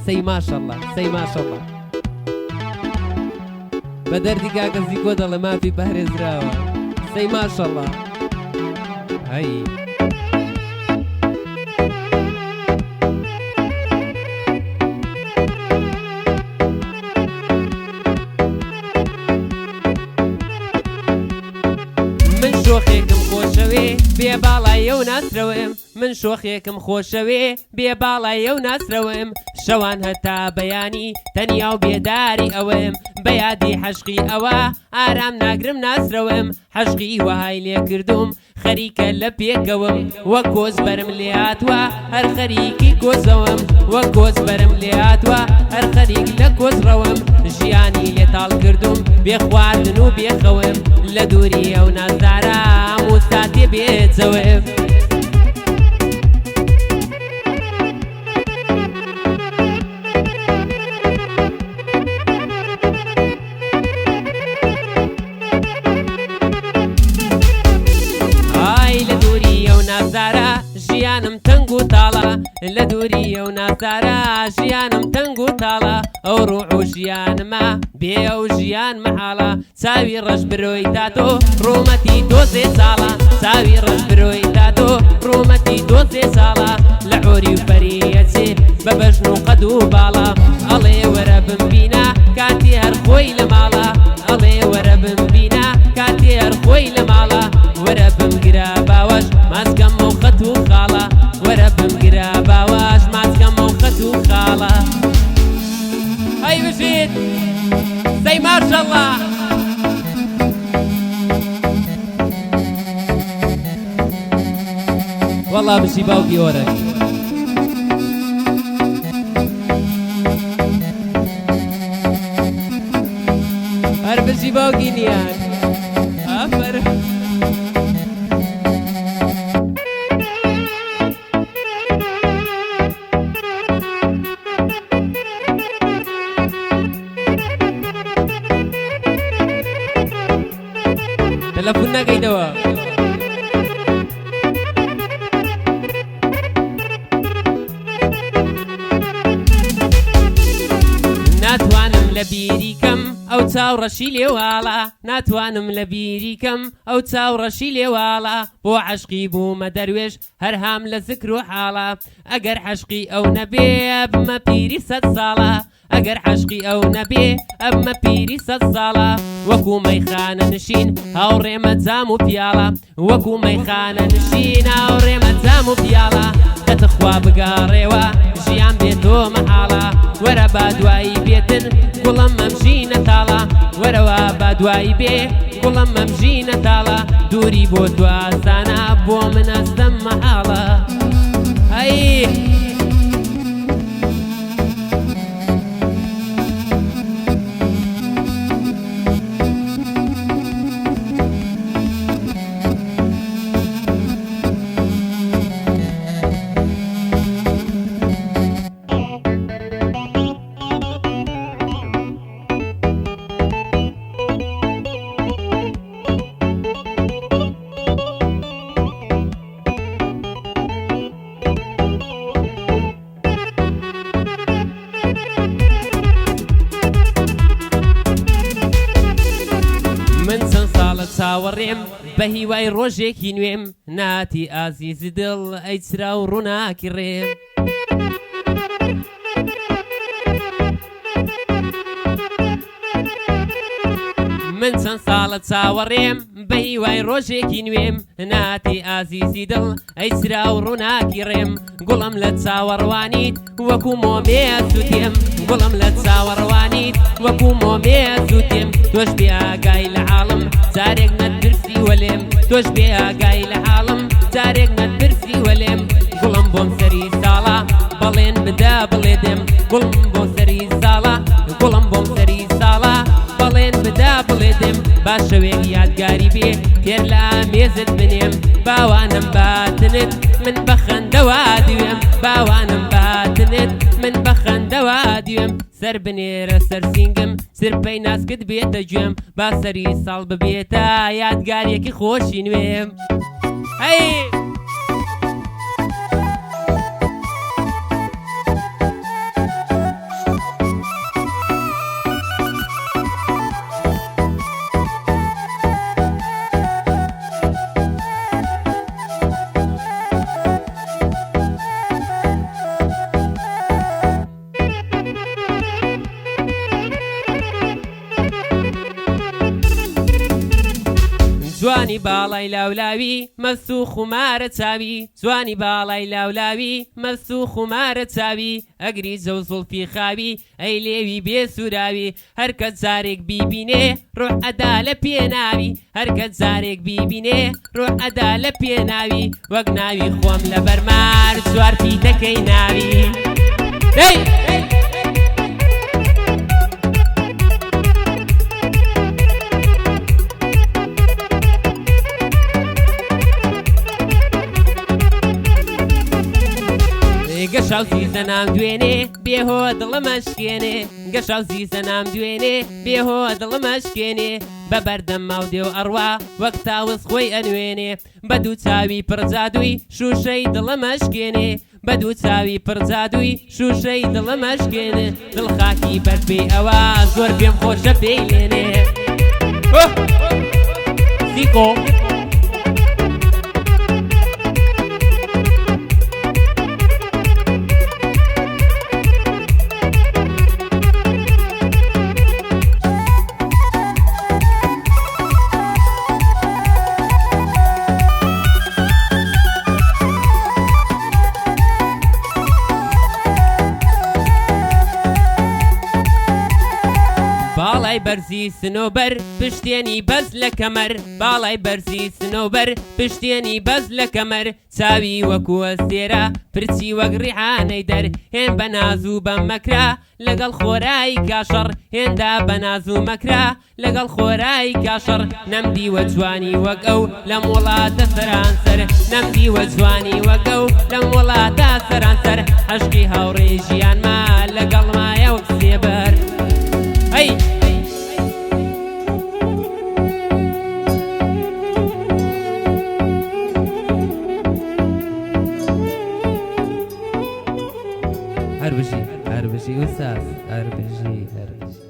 سەی ماشەڵڵا سەی ماشەڵڵا بە دەردی کاکە زیکۆ دەڵێ مافی پارێزراوە سەی ماشەڵڵا هەی شۆخێکم خۆشەوێ بێ باڵایە و ناسرەوەم من شۆخێکم خۆشەوێ بێ باڵایە و ناسرەوەم شەوان هەتا بەیانی تەنیا و بێداری ئەوەم بە یادی حەشقی ئەوە ئارام ناگرم ناسرەوەم حەشقی وەهای لێ کردوم خەریکە لە پێکەوەم وە کۆز بەرم لێ هاتووە هەر خەریکی کۆزەوەم وە کۆز بەرم لێ هاتووە هەر خەریک لە کۆزڕەوەم ژیانی لێتاڵ کردوم بێ خواردن و بێخەوەم لە دووری ئەو نازدارە هەموو ساتێ بێجەوەم ژیانم تەنگ و تاڵە لە دووری ئەو نازدارە ژیانم تەنگ و تاڵە ئەو ڕوح و ژیانمە بێ ئەو ژیان مەحاڵە چاوی ڕەش برۆی داتۆ ڕۆمەتی دۆزێ ساڵە چاوی ڕەش برۆی داتۆ ڕۆمەتی دۆزێ ساڵە لە عۆری و پەریەچێ بە بەژن و قەد و باڵە ئەڵێ وەرە بمبینە کاتی هەر خۆی لە ماڵە ئەڵێ وەرە بمبینە کاتی هەر خۆی لە ماڵە وەرە بمگرە باوەش مازگەم و خەت و خاڵە وەرە بمگرە باوەش مازگەم و خەت و خاڵە هەی بژیت سەی ماشەڵڵا وەڵا بژی باوکی ئۆرەک هەر بژی باوکی نیان ئافەر تەلەفۆن نەکەیتەوە ناتوانم لە بیریکەم ئەو چاوڕەشی لێواڵە ناتوانم لە بیریکەم ئەو چاوڕەشی لێواڵە بۆ عەشقی بوومە دەروێش هەرهام لە زکر و حاڵە ئەگەر حەشقی ئەو نەبێ بمە پیری 100 ساڵە ئەگەر حەشقی ئەو نەبێ ئەمە پیری 100 ساڵە وەکو مەیخانە نشین هاوڕێمە جام و پیاڵە وەکو مەیخانە نشین هاوڕێمە جام و پیاڵە دەتخوا بگاڕێوە ژیان بێتۆ مەحاڵە وەرە با دوایی بێتن گوڵم مەمژینە تاڵە وەرەوە با دوایی بێ گوڵم مەمژینە تاڵە دووری بۆ دوازانە بۆ من ئەستەم مەحاڵە هەی چاوەڕێم بە هیوای ڕۆژێکی نوێم ناتی ئازیزی دڵ ئەی چرا و ڕووناکی ڕێم من چەند ساڵە چاوەڕێم بە هیوای ڕۆژێکی نوێم ناتی ئازیزی دڵ ئەی چرا و ڕووناکی ڕێم گوڵم لە چاوەڕوانیت وەکو مۆمێ سووتێم گوڵم لە چاوەڕوانیت وەکو مۆمێ سووتێم تۆش بێ ئاگای لە عاڵم جارێک نەتبرسی وەلێم تۆش بێ ئاگای لە عاڵم جارێک نەتبرسی وەلێم گوڵم بۆم سەری ساڵە بەڵێن بدە بڵێ دێم گوڵم بۆ سەری ساڵە گوڵم بۆم سەری ساڵە بەڵێن بدە بڵێ دێم با شەوێک یادگاری بێ پێر لە مێزت بنێم باوانم باتنت من بەخەندەوە دوێم باوانم باتنت من بەخەندەوە دوێم سەر بنێرە سەر سینگم سرپەی ناسکت بێتە گوێم با سەری ساڵ ببێتە یادگاریەکی خۆشی نوێم هەی جوانی باڵای لاولاوی مەست و خومارە چاوی جوانی باڵای لاولاوی مەست و خومارە چاوی ئەگری جەو زوڵفی خاوی ئەی لێوی بێ سوراوی هەرکە جارێک بیبینێ ڕۆح ئەدا لە پێناوی هەرکە جارێک بیبینێ ڕۆح ئەدا لە پێناوی وەک ناوی خۆم لە بەرمار چوار پیتەکەی ناوی گەشاو زیزەنام دوێنێ بێهۆ دڵەمەشکێنێ گەشاو زیزەنام دوێنێ بێهۆ دڵەمەشکێنێ بە بەردەم ماو دێو ئەڕوا وەک تاوز خۆی ئەنوێنێ بە دوو چاوی پڕجادووی شوشەی دڵەمەشکێنێ بە دوو چاوی پڕجادووی شوشەی دڵەمەشکێنێ دڵخاکی بەرپێی ئەوە زۆر پێم خۆشە پێی لێنێ سیکۆ باڵای بەرزی سنۆبەر پشتێنی بەز لە کەمەر باڵای بەرزی سنۆبەر پشتێنی بەز لە کەمەر چاوی وەکو ئەستێرە پرچی وەک ڕیحانەی دەر هێن بە ناز و بە مەکرا لەگەڵ خۆرایی کاشەڕ هێندا بە ناز و مەکرا لەگەڵ خۆرایی کاشەڕ نەمدیوە جوانی وەک ئەو لەم وڵاتە سەرانسەر نەمدیوە جوانی وەک ئەو لەم وڵاتە سەرانسەر عەشقی هاوڕێی ژیانما لەگەڵمایە وەک سێبەر هەی هەر بژی ئوستاز هەر بژی